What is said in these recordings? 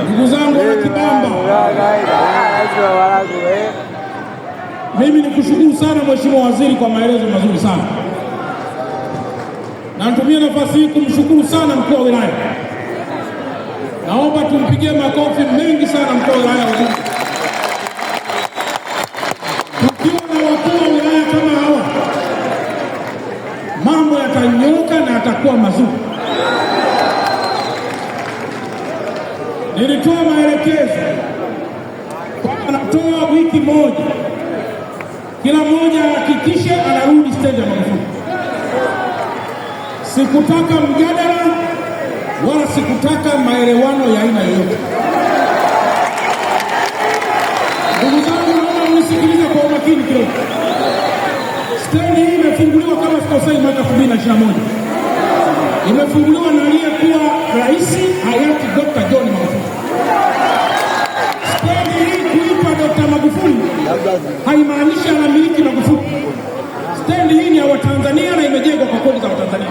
Ndugu zangu wa Kibamba, mimi nikushukuru sana Mheshimiwa Waziri kwa maelezo mazuri sana, na natumia nafasi hii kumshukuru sana mkuu wa wilaya. Naomba tumpigie makofi mengi sana mkuu wa wilaya Ubungo. Tukiwa na wakuu wa wilaya kama hawa, mambo yatanyoka na yatakuwa mazuri. Nilitoa maelekezo kwamba natoa wiki moja, kila mmoja ahakikishe anarudi stendi ya Magufuli. Sikutaka mjadala wala sikutaka maelewano ya aina yoyote. Ndugu zangu, naomba mnisikilize kwa umakini kidogo. Stendi hii imefunguliwa kama sikosei mwaka 2021. Imefunguliwa na aliyekuwa rais hayati Dr. John Magufuli. Stendi hii kuipa Dr. Magufuli haimaanishi anamiliki Magufuli. Stendi hii ni ya Watanzania na imejengwa kwa kodi za Watanzania.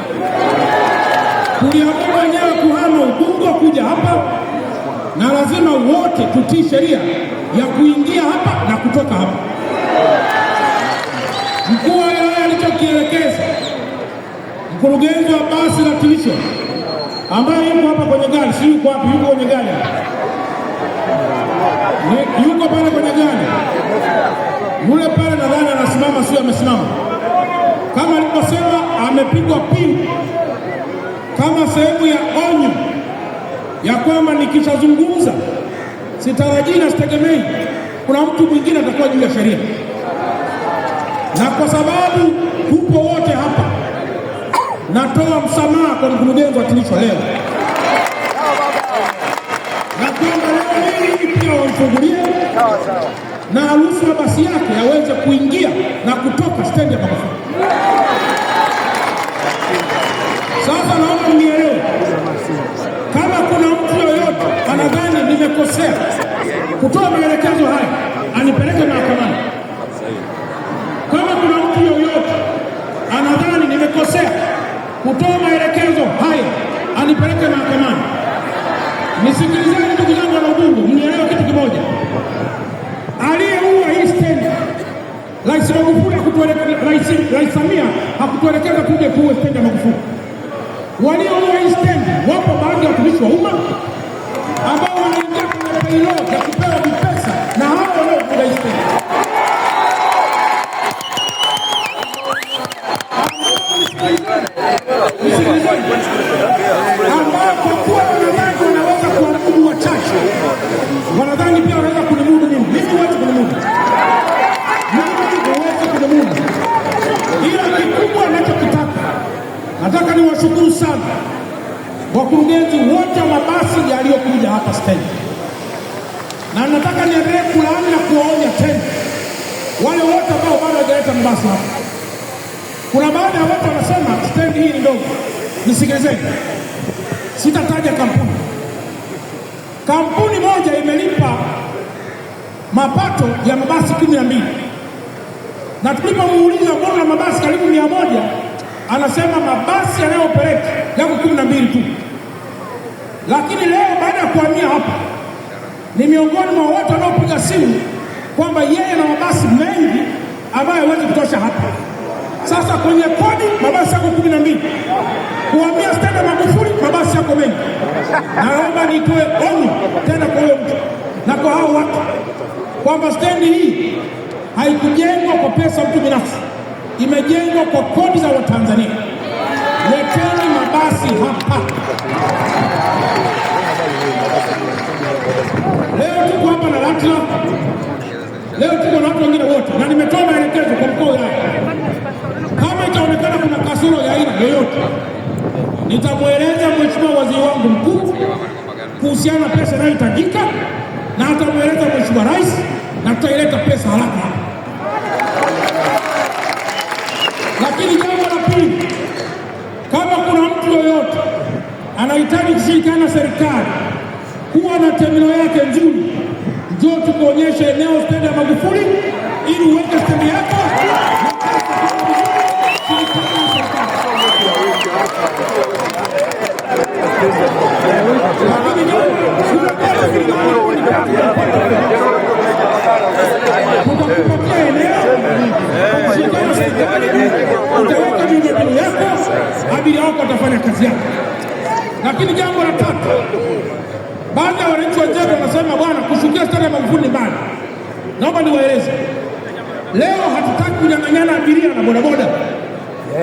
Tuliamua wenyewe kuhama Ubungo kuja hapa, na lazima wote tutii sheria ya kuingia hapa na kutoka hapa. Mkuu wa wilaya alichokielekeza, mkurugenzi wa basi la Tilisho ambaye yuko hapa kwenye gari, si yuko hapa, yuko kwenye gari, yuko pale kwenye gari, yule pale nadhani anasimama, sio amesimama, kama aliposema amepigwa pingu kama sehemu ya onyo ya kwamba nikishazungumza sitarajii na sitegemei kuna mtu mwingine atakuwa juu ya sheria. Na kwa sababu hupo wote hapa, natoa msamaha kwa mkurugenzi wa Tilisho leo, na kwamba leo hii pia wamfungulie na aruhusu mabasi yake yaweze kuingia na kutoka stendi ya Magufuli. Sasa naomba mnielewe, kama kuna mtu yoyote anadhani nimekosea kutoa maelekezo haya, anipeleke mahakamani. Kama kuna mtu yoyote anadhani nimekosea kutoa maelekezo haya, anipeleke mahakamani. Nisikilizeni ndugu zangu wa Ubungo, mnielewe kitu kimoja. Aliyeua hii stendi Rais Magufuli Rais Samia hakutuelekeza tuje kuue stendi ya Magufuli. Walioua hii stendi wapo baadhi ya watumishi wa umma ambao wanaingia kwenye payroll ya kupewa vipesa na hao wanaoua hii stendi. Ambao kwa kuwa wanadhani wanaweza kuamudu wachache, wanadhani pia wanaweza kunimudu mimi. Mimi huwezi kunimudu. Ila kikubwa nachokitaka, nataka niwashukuru sana wakurugenzi wote wa mabasi yaliyokuja hapa stendi, na nataka niendelee kulaani na kuwaonya tena wale wote ambao bado hawajaleta mabasi hapa. Kuna baadhi ya watu wanasema stendi hii ni ndogo. Nisikilizeni, sitataja kampuni. Kampuni moja imelipa mapato ya mabasi 12, na tulipomuuliza mbona mabasi karibu 100, anasema mabasi yanayopeleka yako 12 tu. Lakini leo baada ya kuhamia hapa, ni miongoni mwa watu wanaopiga simu kwamba yeye na mabasi mengi ambayo hawezi kutosha hapa. Sasa kwenye kodi mabasi yako 12, kuhamia stendi ya Magufuli mabasi yako mengi. Naomba nitoe onyo tena kwa huyo mtu na kwa hao watu kwamba stendi hii haikujengwa kwa pesa mtu binafsi, imejengwa kwa kodi za Watanzania. Leteni mabasi hapa. Leo tuko hapa na LATRA, leo tuko na watu wengine wote, na nimetoa maelekezo kwa mkuu wa wilaya. Kama itaonekana kuna kasoro ya aina yoyote, nitamweleza Mheshimiwa Waziri wangu mkuu kuhusiana na pesa inayohitajika, na atamweleza Mheshimiwa Rais, na tutaileta pesa haraka. Lakini jambo la pili, kama kuna mtu yoyote anahitaji kushirikiana na serikali kuwa na terminal yake nzuri, njoo tukuonyeshe eneo stendi ya Magufuli ili uweke stendi yako. utaweka miundombinu yako, abiria wako watafanya kazi yako. Lakini jambo la tatu, baadhi ya wananchi wenzetu wanasema bwana, kushukia stendi ya Magufuli mbali. Naomba niwaeleze, leo hatutaki kunyang'anyana abiria na bodaboda,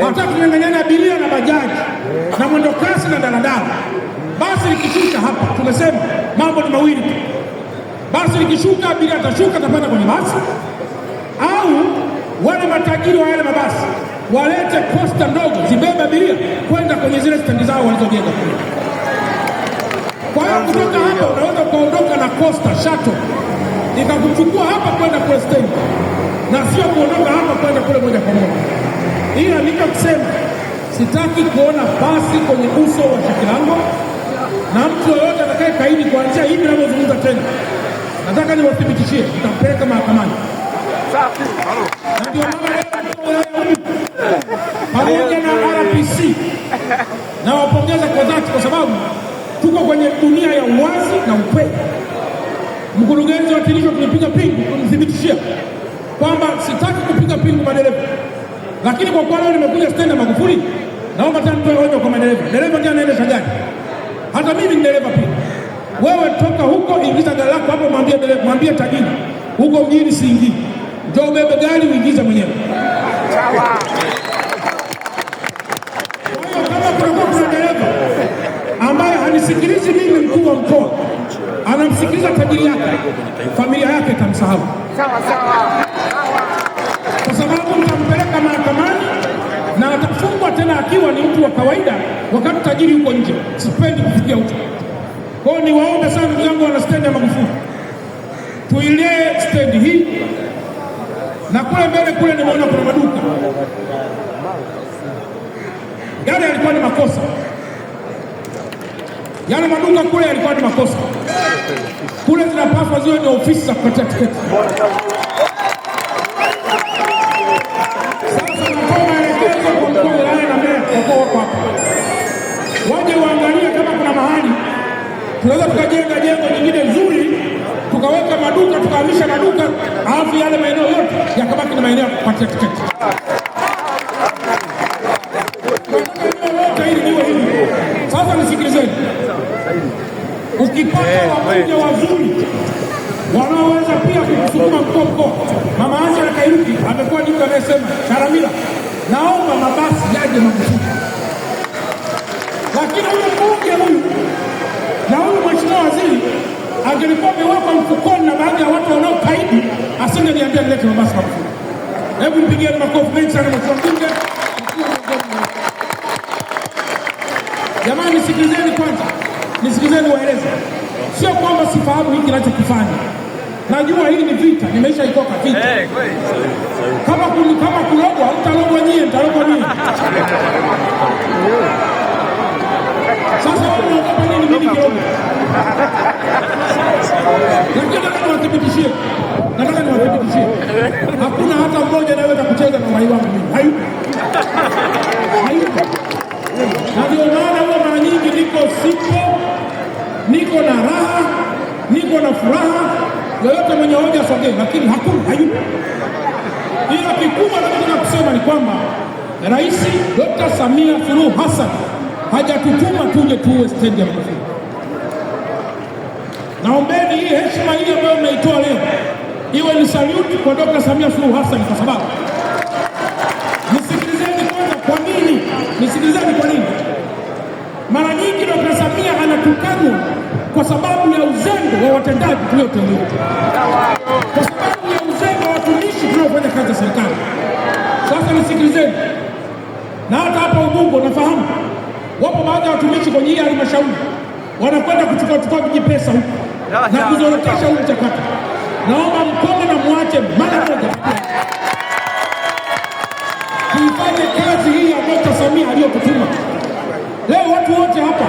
hatutaki kunyang'anyana abiria na bajaji na mwendo kasi na daladala. Basi likishuka hapa, tumesema mambo ni mawili tu. Basi likishuka, abiria atashuka, atapanda kwenye basi, au wale matajiri wa yale mabasi walete posta ndogo zibebe abiria kwenda kwenye zile stendi zao walizojenga kule. Kwa hiyo kutoka hapa unaweza kuondoka na Costa Shuttle ikakuchukua hapa kwenda kule stendi, na sio kuondoka hapa kwenda kule moja kwa moja. Ila nikasema sitaki kuona basi kwenye uso wa Shekilango, na mtu yoyote atakaye kaidi kuanzia hivi ninavyozungumza tena, nataka niwathibitishie, nitampeleka mahakamani. Na ndio maana pamoja na RPC na wapongeza kwa dhati, kwa sababu tuko kwenye dunia ya uwazi na ukweli. Mkurugenzi wa TANROADS tulipiga pingu kunithibitishia kwamba sitaki kupiga pingu madereva, lakini kwa kuwa leo nimekuja stendi ya Magufuli, naomba tena nitoe onyo kwa madereva. Dereva ndiye anaendesha gari, hata mimi ni dereva pia. Wewe toka huko, ingiza gari lako hapo, mwambie dereva, mwambie tajiri huko mjini siingii, njoo ubebe gari uingize mwenyewe. Kwa hiyo kama kuna dereva ambaye hanisikilizi mimi mkuu wa mkoa, anamsikiliza tajiri yake, familia yake itamsahau. Kwa sababu mtampeleka mahakamani na atafungwa tena akiwa ni mtu wa kawaida, wakati tajiri yuko nje. Sipendi kufikia huko. Kwa hiyo niwaombe sana ndugu zangu wana stendi ya Magufuli, tuilee stendi hii, na kule mbele kule nimeona kuna maduka. Yale yalikuwa ni makosa. Yale maduka kule yalikuwa ni makosa. Kule zinapaswa ziwe ni ofisi za kupatia tiketi. Sasa natoa maelekezo kwa mkuu wa wilaya na meya wako hapa, waje waangalie kama kuna mahali tunaweza tukajenga jengo nyingine nzuri, tukaweka maduka, tukahamisha maduka, alafu yale maeneo yote yakabaki na maeneo ya kupatia tiketi. Sasa nisikilizeni, ukipata wabunge wazuri wanaoweza pia kusukuma mkoa, Mama Angela Kairuki amekuwa ndio anayesema Charamila, naomba mabasi yaje Magufuli. Lakini huyo mbunge huyu na huyu mheshimiwa waziri angelikuwa amewekwa mfukoni na baadhi ya watu wanaokaidi, asingeniambia nilete mabasi Magufuli. Hebu mpigieni makofi mengi sana mheshimiwa mbunge. Jamani, nisikilizeni kwanza, nisikilizeni waeleze. Sio kwamba sifahamu hiki ninachokifanya. Najua hii ni vita, nimeisha ikoka vita. Kama kulogwa, utalogwa nyie, mtalogwa nyie. Sasa wewe unaogopa nini mimi kilogwa? Lakini nataka niwathibitishie. Hakuna hata mmoja anayeweza kucheza na uhai wangu mimi. Hayupo. Na ndio maana huwa mara nyingi niko na raha, niko na furaha, yoyote mwenye hoja sogee, lakini hayupo. Ila kikubwa nataka kusema ni kwamba Rais Dr. Samia Suluhu Hassan hajatutuma tuje tuwe stendi ya Magufuli. Naombeni hii heshima hii ambayo mnaitoa leo iwe ni salute kwa Dr. Samia Suluhu Hassan, kwa sababu nisikilizeni kwanza kwa nini? Mara nyingi Dr. Samia anatukanwa kwa sababu ya uzembe wa watendaji tuliotendewa, kwa sababu ya uzembe wa watumishi tunaofanya kazi za serikali. Sasa nisikilizeni, na hata hapa Ubungo nafahamu wapo baadhi ya watumishi kwenye hii halmashauri wanakwenda kuchukua vijipesa huko na kuzorotesha huu mchakato. Naomba mkono na muache mara moja tuifanye kazi hii ya Dr. Samia aliyotutuma. Leo watu wote hapa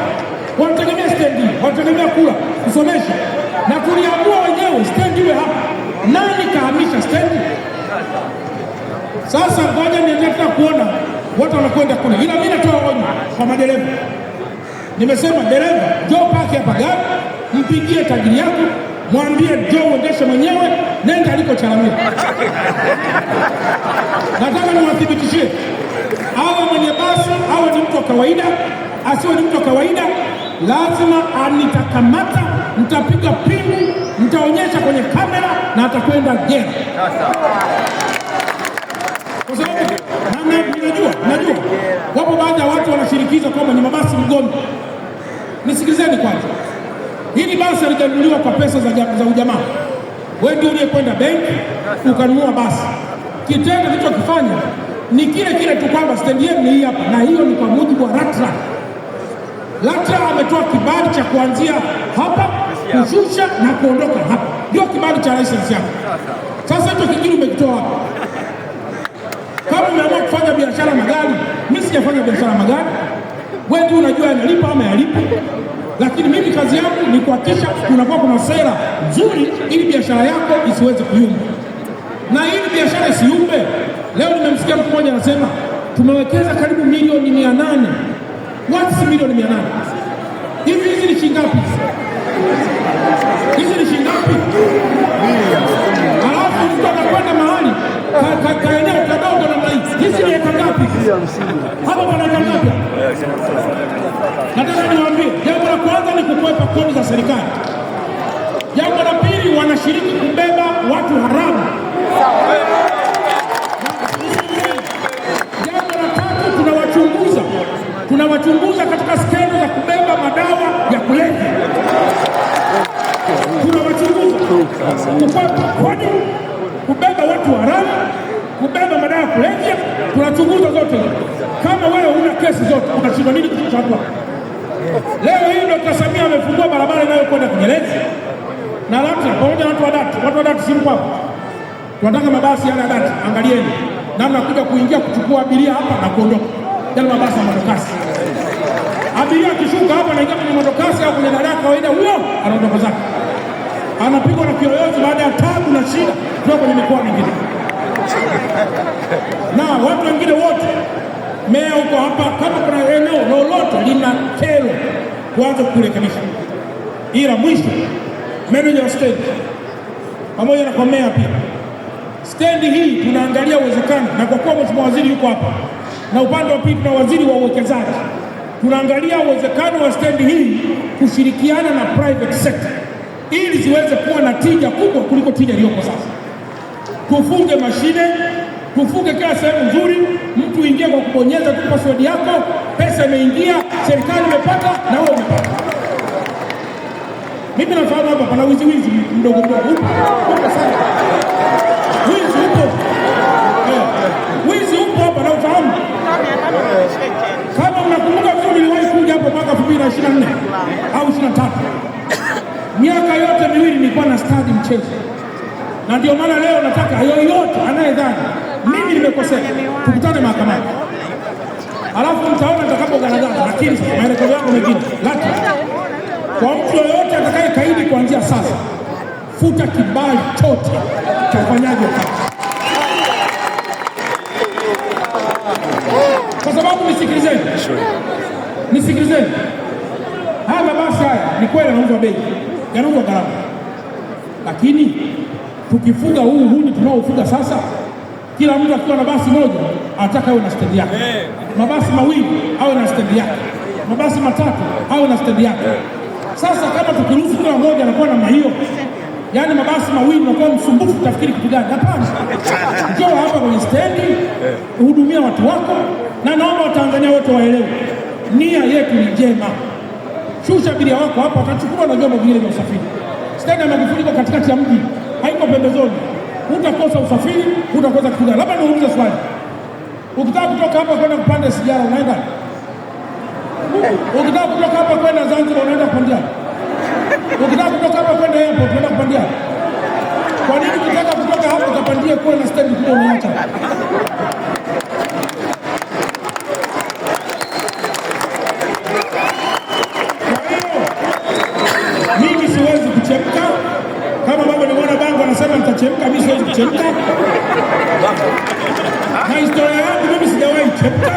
wanategemea stendi, wanategemea kula, kusomesha, na tuliamua wenyewe stendi iwe hapa. Nani kahamisha stendi? Sasa ngoja niendelee kuona watu wanakwenda kule. Ila mimi natoa onyo kwa madereva. Nimesema dereva, njoo paki hapa gari, mpigie tajiri yako, mwambie njoo uendeshe mwenyewe, nenda aliko Charamila. Nataka niwathibitishe niwahakikishie, awe mwenye basi, awe ni mtu wa kawaida, asiwe ni mtu wa kawaida, lazima nitakamata, nitapiga pingu, nitaonyesha kwenye kamera na atakwenda jela. Kwa sababu najua wapo baadhi ya watu wanashirikiza kwamba ni mabasi mgomo. Nisikilizeni kwanza, hili basi halijanunuliwa kwa pesa za ujamaa. Wewe ndio uliyekwenda benki ukanunua basi. Kitendo kilichokifanya ni kile tu kwamba stendi yenu ni hii hapa, na hiyo ni kwa mujibu wa LATRA. LATRA ametoa kibali cha kuanzia hapa kushusha na kuondoka hapa, ndio kibali cha license yako. Sasa hicho kingine umekitoa hapa. Kama umeamua kufanya biashara magari, mimi sijafanya biashara magari, wewe ndio unajua yanalipa ama yalipa. Lakini mimi kazi yangu ni kuhakikisha kunakuwa kuna sera nzuri ili biashara yako isiweze kuyumba. Na ili biashara isiyumbe, leo nimemsikia mtu mmoja anasema tumewekeza karibu milioni 800. What's milioni 800? Hizi ni shilingi ngapi? Hizi ni shilingi ngapi? Alafu mtu anakwenda mahali kaeneo kadogo namna hii. Hizi ni eka ngapi? Hapa pana eka ngapi? Nataka niwaambie, jambo la kwanza ni kukwepa kodi za serikali. Jambo la pili, wanashiriki kubeba watu haramu. Jambo la tatu, tunawachunguza katika skendo za kubeba madawa ya kulevya. Tunawachunguza kukwepa kodi, kubeba watu haramu, kubeba madawa ya kulevya, tunachunguza zote. Kama wewe una kesi zote, unashindwa nini kuchagua? Leo hii Dr. Samia amefungua barabara inayokwenda Kinyerezi na LATRA pamoja na watu wa DART simu hapo. Tunataka mabasi yale ya DART, angalieni namna kuja kuingia kuchukua abiria hapa na kuondoka. Yale mabasi ya mwendokasi. Abiria akishuka hapa anaingia kwenye mwendokasi au kwenye daladala kawaida, huyo anaondoka zake. Anapigwa na kiyoyozi baada ya tabu na shida kutoka kwenye mikoa mingine. Na watu wengine wote, meya huko hapa, kama kuna eneo lolote lina kero, kuanza kurekebisha. Ila mwisho, manager wa stendi pamoja na kwa meya pia, stendi hii tunaangalia uwezekano, na kwa kuwa mheshimiwa waziri yuko hapa na upande wa pili na waziri wa uwekezaji, tunaangalia uwezekano wa stendi hii kushirikiana na private sector ili ziweze kuwa na tija kubwa kuliko tija iliyoko sasa. Tufunge mashine, tufunge kila sehemu nzuri, mtu ingie kwa kubonyeza tu password yako, pesa imeingia, serikali imepata na wewe umepata. Mimi nafahamu hapa pana wizi mdogo upo sana. Wizi upo hapa na ufahamu. Kama mnakumbuka vizuri, niliwahi kuja hapo mwaka 2024 au 23. Miaka yote miwili nilikuwa na stadi mchezo. Na ndio maana leo nataka yoyote anayedhani mimi nimekosea, tukutane mahakamani. Alafu mtaona nitakapogaragaza, lakini maelekezo yangu mengine. Lakini kwa mtu yoyote atakaye kaidi kuanzia sasa, futa kibali chote cha ufanyaji wa kazi. Kwa sababu nisikilizeni. Haya mabasi haya ni kweli yanauzwa bei, yanauzwa gharama. Lakini tukifuga huu tunaofuga sasa, kila mtu akiwa na basi moja anataka awe na stendi yake. Mabasi mawili awe na stendi yake. Mabasi matatu awe na stendi yake. Sasa kama tukiruhusu kila mmoja anakuwa namna hiyo, yaani mabasi mawili unakuwa msumbufu, utafikiri kitu gani? Hapana. Njoo hapa kwenye stendi, hudumia watu wako, na naomba Watanzania wote waelewe, nia yetu ni njema. Shusha abiria wako hapa, watachukua na vyombo vingine vya usafiri. Stendi ya Magufuli iko katikati ya mji, haiko pembezoni. Utakosa usafiri, utakosa kitu gani? Labda niulize swali. Ukitaka kutoka hapa kwenda kupanda sijara unaenda? Ukitaka kutoka hapa kwenda Zanzibar unaenda kupandia? Ukitaka kutoka hapa kwenda airport unaenda kupandia? Kwa nini ukitaka kutoka hapa ukapandia kwa na stendi kubwa unaacha? Mimi siwezi kuchemka. Kama baba nimeona bango anasema nitachemka, mimi siwezi kuchemka. Na historia yangu mimi sijawahi chemka.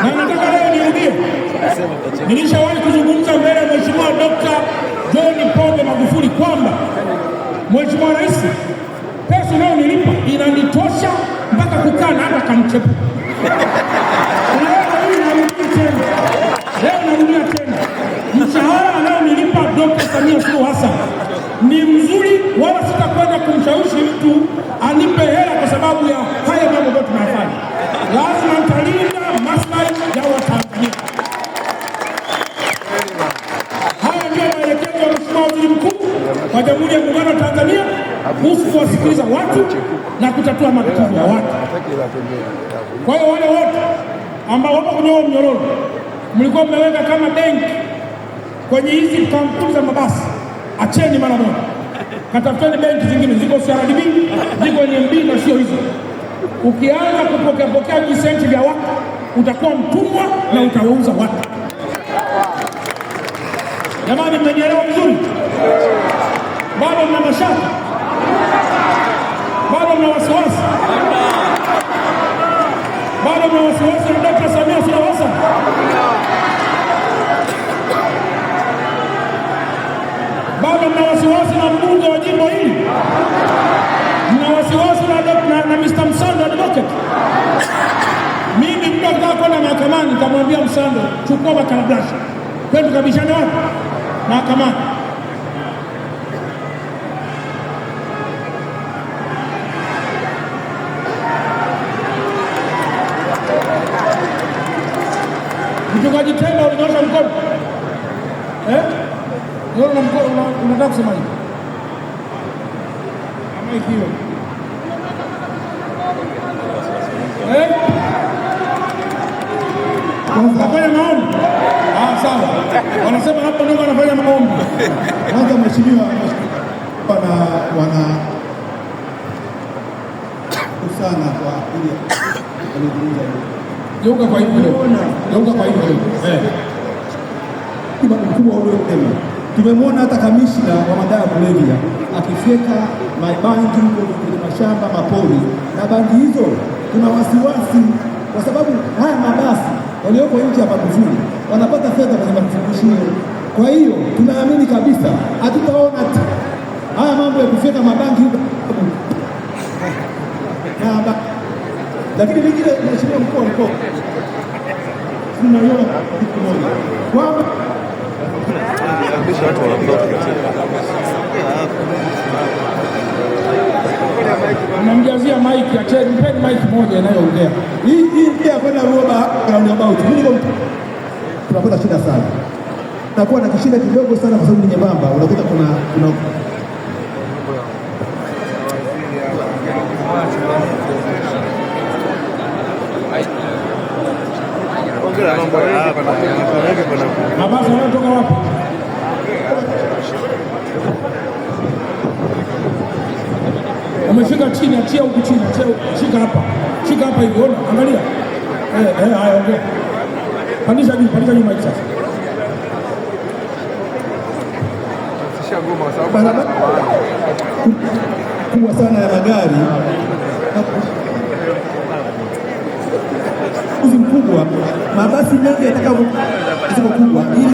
Na nataka leo nirudie. Nilishawahi kuzungumza mbele ya Mheshimiwa Dr. John Pombe Magufuli kwamba Mheshimiwa Rais, pesa unayonilipa inanitosha ikiwezekana hata kamchepu. Leo narudia tena, mshahara anaonilipa Dr. Samia Suluhu Hassan ni mzuri, wala sitakwenda kumshawishi mtu anipe hela kwa sababu ya haya mambo ambayo tunayafanya. Lazima nitalinda maslahi ya Watanzania. Haya ndio maelekezo ya Mheshimiwa Waziri Mkuu wa Jamhuri ya Muungano wa Tanzania kuhusu kuwasikiliza watu na kutatua matatizo ya watu. Kwa hiyo wale wote ambao wapo kwenye huo mnyororo, mlikuwa mmeweka kama benki kwenye hizi kampuni za mabasi, acheni mara moja. Katafuteni benki zingine, ziko CRDB, ziko NMB na sio hizo. Ukianza kupokea visenti vya watu, utakuwa mtumwa na utawauza watu. Jamani, mmenielewa vizuri? Bado mna mashaka? Bado mna wasiwasi? Bado mna wasiwasi na Dr. Samia Suluhu Hassan? Bado mna wasiwasi na mbunge wa jimbo hili? Mna wasiwasi na Mr. Msando advocate? Mimi mtu akitaka kwenda mahakamani nitamwambia Msando, chukua makarablasha, twende tukabishane wapi? Mahakamani. Mchungaji Temba ulinyosha mkono. Unaona mkono, unataka kusema hivi? Ama hiyo. Unafanya maombi? Sawa. Wanasema hapo ndio wanafanya maombi. Kwanza mheshimiwa wana sana kwa ajili ya Geuka kwa hivyo. Geuka kwa hivyo. Mkubwa ule tena. Tumemwona hata kamishna wa madawa ya kulevya akifyeka mabangi kwenye mashamba mapori, na bangi hizo tuna wasiwasi kwa sababu haya mabasi walioko nje ya Magufuli wanapata fedha kwenye mafurushio. Kwa hiyo tunaamini kabisa hatutaona haya mambo ya kufyeka mabangi huko. Lakini vingine mheshimiwa mkuu wa mkoa tunaiona kitu moja kwamba unamjazia maiki, acheni, mpeni maiki moja inayoongea. Hii pia kwenda roba roundabout. Tunapata shida sana. Tunakuwa na kishinda kidogo sana kwa sababu ni nyembamba. Unakuta kuna mabasi wanatoka wapi? Umeshika chini, achia huku chini, shika hapa. Shika hapa hivi, ona, angalia. Haya, ongea. Pandisha juu maiki sasa. barabara kubwa sana ya magari mkubwa, mabasi mengi yatakavyo kubwa